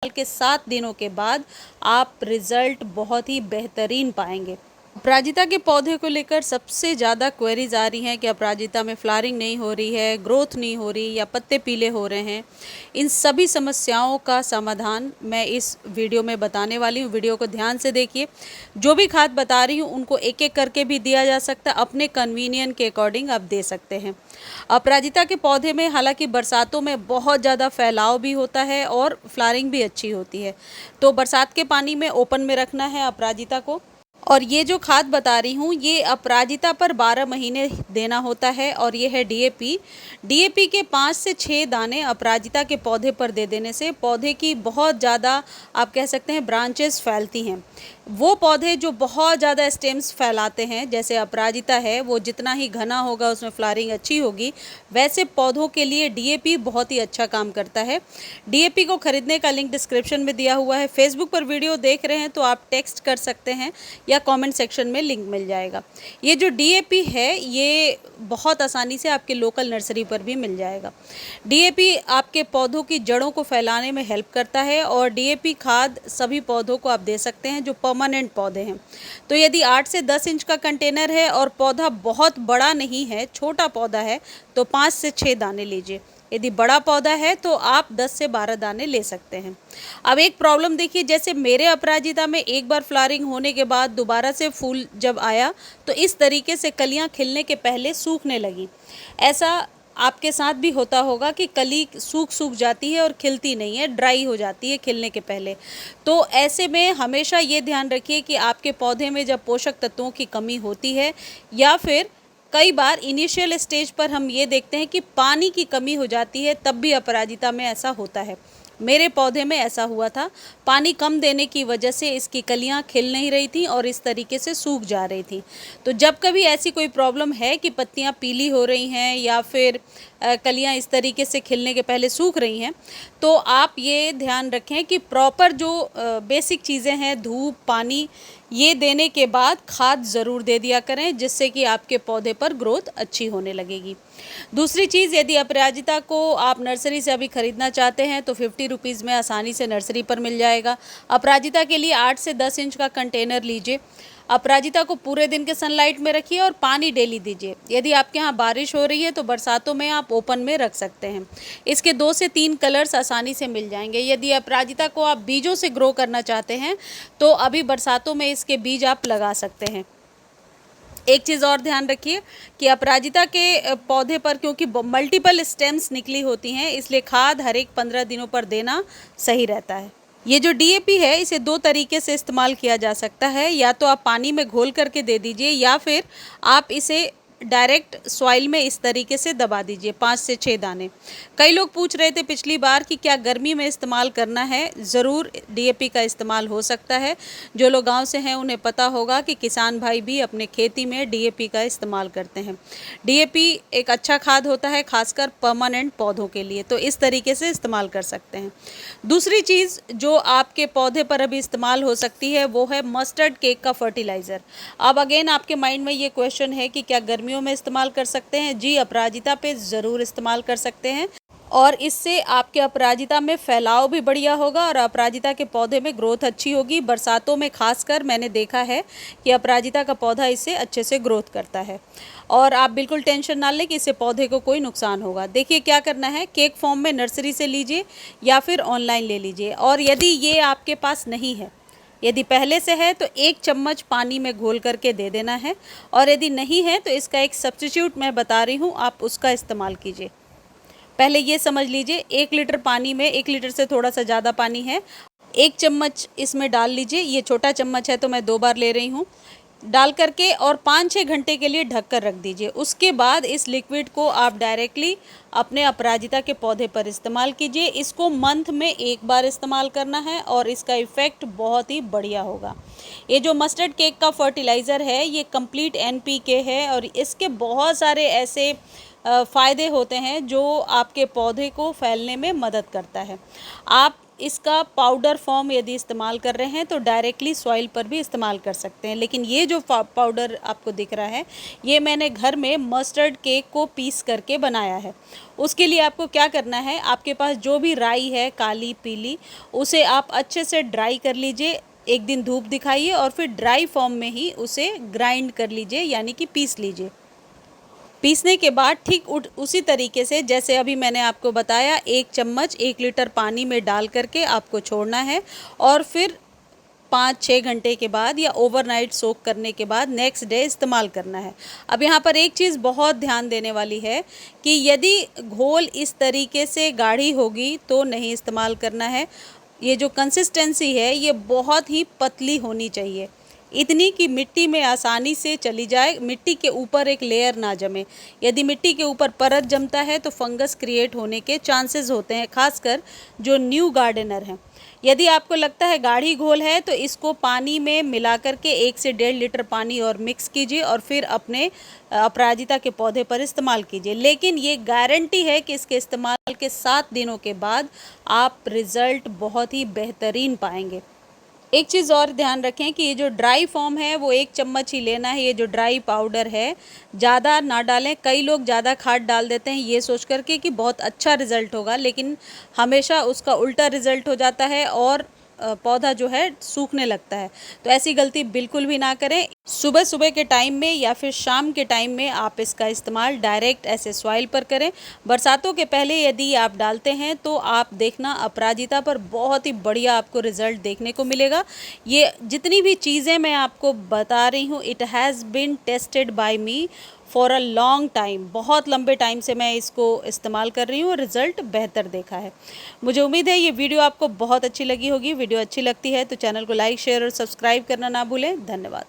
के 7 दिनों के बाद आप रिजल्ट बहुत ही बेहतरीन पाएंगे। अपराजिता के पौधे को लेकर सबसे ज़्यादा क्वेरीज आ रही हैं कि अपराजिता में फ्लावरिंग नहीं हो रही है, ग्रोथ नहीं हो रही या पत्ते पीले हो रहे हैं। इन सभी समस्याओं का समाधान मैं इस वीडियो में बताने वाली हूँ। वीडियो को ध्यान से देखिए। जो भी खाद बता रही हूँ उनको एक एक करके भी दिया जा सकता है, अपने कन्वीनियंट के अकॉर्डिंग आप दे सकते हैं। अपराजिता के पौधे में हालांकि बरसातों में बहुत ज़्यादा फैलाव भी होता है और फ्लावरिंग भी अच्छी होती है, तो बरसात के पानी में ओपन में रखना है अपराजिता को। और ये जो खाद बता रही हूँ ये अपराजिता पर 12 महीने देना होता है और ये है डीएपी। डीएपी के 5 से 6 दाने अपराजिता के पौधे पर दे देने से पौधे की बहुत ज़्यादा आप कह सकते हैं ब्रांचेस फैलती हैं। वो पौधे जो बहुत ज़्यादा स्टेम्स फैलाते हैं जैसे अपराजिता है, वो जितना ही घना होगा उसमें फ्लावरिंग अच्छी होगी, वैसे पौधों के लिए डीएपी बहुत ही अच्छा काम करता है। डीएपी को खरीदने का लिंक डिस्क्रिप्शन में दिया हुआ है। फेसबुक पर वीडियो देख रहे हैं तो आप टेक्स्ट कर सकते हैं या कमेंट सेक्शन में लिंक मिल जाएगा। ये जो डीएपी है ये बहुत आसानी से आपके लोकल नर्सरी पर भी मिल जाएगा। डीएपी आपके पौधों की जड़ों को फैलाने में हेल्प करता है और डीएपी खाद सभी पौधों को आप दे सकते हैं जो परमानेंट पौधे हैं। तो यदि 8 से 10 इंच का कंटेनर है और पौधा बहुत बड़ा नहीं है, छोटा पौधा है, तो 5 से 6 दाने लीजिए। यदि बड़ा पौधा है तो आप 10 से 12 दाने ले सकते हैं। अब एक प्रॉब्लम देखिए, जैसे मेरे अपराजिता में एक बार फ्लावरिंग होने के बाद दोबारा से फूल जब आया तो इस तरीके से कलियां खिलने के पहले सूखने लगी। ऐसा आपके साथ भी होता होगा कि कली सूख जाती है और खिलती नहीं है, ड्राई हो जाती है खिलने के पहले। तो ऐसे में हमेशा ये ध्यान रखिए कि आपके पौधे में जब पोषक तत्वों की कमी होती है या फिर कई बार इनिशियल स्टेज पर हम ये देखते हैं कि पानी की कमी हो जाती है, तब भी अपराजिता में ऐसा होता है। मेरे पौधे में ऐसा हुआ था, पानी कम देने की वजह से इसकी कलियां खिल नहीं रही थी और इस तरीके से सूख जा रही थी। तो जब कभी ऐसी कोई प्रॉब्लम है कि पत्तियां पीली हो रही हैं या फिर कलियां इस तरीके से खिलने के पहले सूख रही हैं, तो आप ये ध्यान रखें कि प्रॉपर जो बेसिक चीज़ें हैं, धूप, पानी, ये देने के बाद खाद ज़रूर दे दिया करें, जिससे कि आपके पौधे पर ग्रोथ अच्छी होने लगेगी। दूसरी चीज़, यदि अपराजिता को आप नर्सरी से अभी ख़रीदना चाहते हैं तो 50 रुपीज़ में आसानी से नर्सरी पर मिल जाएगा। अपराजिता के लिए 8 से 10 इंच का कंटेनर लीजिए। अपराजिता को पूरे दिन के सनलाइट में रखिए और पानी डेली दीजिए। यदि आपके यहाँ बारिश हो रही है तो बरसातों में आप ओपन में रख सकते हैं। इसके 2 से 3 कलर्स आसानी से मिल जाएंगे। यदि अपराजिता को आप बीजों से ग्रो करना चाहते हैं तो अभी बरसातों में इसके बीज आप लगा सकते हैं। एक चीज़ और ध्यान रखिए कि अपराजिता के पौधे पर क्योंकि मल्टीपल स्टेम्स निकली होती हैं, इसलिए खाद हर एक 15 दिनों पर देना सही रहता है। ये जो डीएपी है इसे 2 तरीके से इस्तेमाल किया जा सकता है, या तो आप पानी में घोल करके दे दीजिए या फिर आप इसे डायरेक्ट सॉइल में इस तरीके से दबा दीजिए 5 से 6 दाने। कई लोग पूछ रहे थे पिछली बार कि क्या गर्मी में इस्तेमाल करना है। ज़रूर डीएपी का इस्तेमाल हो सकता है। जो लोग गांव से हैं उन्हें पता होगा कि किसान भाई भी अपने खेती में डीएपी का इस्तेमाल करते हैं। डीएपी एक अच्छा खाद होता है, खासकर परमानेंट पौधों के लिए, तो इस तरीके से इस्तेमाल कर सकते हैं। दूसरी चीज़ जो आपके पौधे पर अभी इस्तेमाल हो सकती है वो है मस्टर्ड केक का फर्टिलाइज़र। अब अगेन आपके माइंड में ये क्वेश्चन है कि क्या गर्मियों में इस्तेमाल कर सकते हैं? जी, अपराजिता पे ज़रूर इस्तेमाल कर सकते हैं और इससे आपके अपराजिता में फैलाव भी बढ़िया होगा और अपराजिता के पौधे में ग्रोथ अच्छी होगी। बरसातों में खासकर मैंने देखा है कि अपराजिता का पौधा इससे अच्छे से ग्रोथ करता है और आप बिल्कुल टेंशन ना लें कि इससे पौधे को कोई नुकसान होगा। देखिए क्या करना है, केक फॉर्म में नर्सरी से लीजिए या फिर ऑनलाइन ले लीजिए। और यदि ये आपके पास नहीं है, यदि पहले से है तो 1 चम्मच पानी में घोल करके दे देना है और यदि नहीं है तो इसका एक सब्स्टिट्यूट मैं बता रही हूँ, आप उसका इस्तेमाल कीजिए। पहले ये समझ लीजिए, 1 लीटर पानी में 1 लीटर से थोड़ा सा ज़्यादा पानी है, 1 चम्मच इसमें डाल लीजिए। ये छोटा चम्मच है तो मैं 2 बार ले रही हूँ। डाल करके और 5-6 घंटे के लिए ढक कर रख दीजिए। उसके बाद इस लिक्विड को आप डायरेक्टली अपने अपराजिता के पौधे पर इस्तेमाल कीजिए। इसको मंथ में 1 बार इस्तेमाल करना है और इसका इफ़ेक्ट बहुत ही बढ़िया होगा। ये जो मस्टर्ड केक का फर्टिलाइज़र है ये कंप्लीट एनपीके है और इसके बहुत सारे ऐसे फ़ायदे होते हैं जो आपके पौधे को फैलने में मदद करता है। आप इसका पाउडर फॉर्म यदि इस्तेमाल कर रहे हैं तो डायरेक्टली सॉइल पर भी इस्तेमाल कर सकते हैं, लेकिन ये जो पाउडर आपको दिख रहा है ये मैंने घर में मस्टर्ड केक को पीस करके बनाया है। उसके लिए आपको क्या करना है, आपके पास जो भी राई है काली पीली, उसे आप अच्छे से ड्राई कर लीजिए, एक दिन धूप दिखाइए और फिर ड्राई फॉर्म में ही उसे ग्राइंड कर लीजिए, यानी कि पीस लीजिए। पीसने के बाद ठीक उसी तरीके से जैसे अभी मैंने आपको बताया 1 चम्मच 1 लीटर पानी में डाल करके आपको छोड़ना है और फिर 5-6 घंटे के बाद या ओवरनाइट सोक करने के बाद नेक्स्ट डे इस्तेमाल करना है। अब यहाँ पर एक चीज़ बहुत ध्यान देने वाली है कि यदि घोल इस तरीके से गाढ़ी होगी तो नहीं इस्तेमाल करना है। ये जो कंसिस्टेंसी है ये बहुत ही पतली होनी चाहिए, इतनी कि मिट्टी में आसानी से चली जाए, मिट्टी के ऊपर एक लेयर ना जमे। यदि मिट्टी के ऊपर परत जमता है तो फंगस क्रिएट होने के चांसेस होते हैं, खासकर जो न्यू गार्डनर हैं। यदि आपको लगता है गाढ़ी घोल है तो इसको पानी में मिला करके 1 से 1.5 लीटर पानी और मिक्स कीजिए और फिर अपने अपराजिता के पौधे पर इस्तेमाल कीजिए। लेकिन ये गारंटी है कि इसके इस्तेमाल के 7 दिनों के बाद आप रिज़ल्ट बहुत ही बेहतरीन पाएंगे। एक चीज़ और ध्यान रखें कि ये जो ड्राई फॉर्म है वो 1 चम्मच ही लेना है। ये जो ड्राई पाउडर है ज़्यादा ना डालें। कई लोग ज़्यादा खाद डाल देते हैं ये सोच करके कि बहुत अच्छा रिज़ल्ट होगा, लेकिन हमेशा उसका उल्टा रिज़ल्ट हो जाता है और पौधा जो है सूखने लगता है। तो ऐसी गलती बिल्कुल भी ना करें। सुबह सुबह के टाइम में या फिर शाम के टाइम में आप इसका इस्तेमाल डायरेक्ट ऐसे सॉइल पर करें। बरसातों के पहले यदि आप डालते हैं तो आप देखना अपराजिता पर बहुत ही बढ़िया आपको रिज़ल्ट देखने को मिलेगा। ये जितनी भी चीज़ें मैं आपको बता रही हूँ, it has been tested by me for a long time. बहुत लंबे टाइम से मैं इसको इस्तेमाल कर रही हूँ और रिज़ल्ट बेहतर देखा है। मुझे उम्मीद है ये वीडियो आपको बहुत अच्छी लगी होगी। वीडियो अच्छी लगती है तो चैनल को लाइक शेयर और सब्सक्राइब करना ना भूलें। धन्यवाद।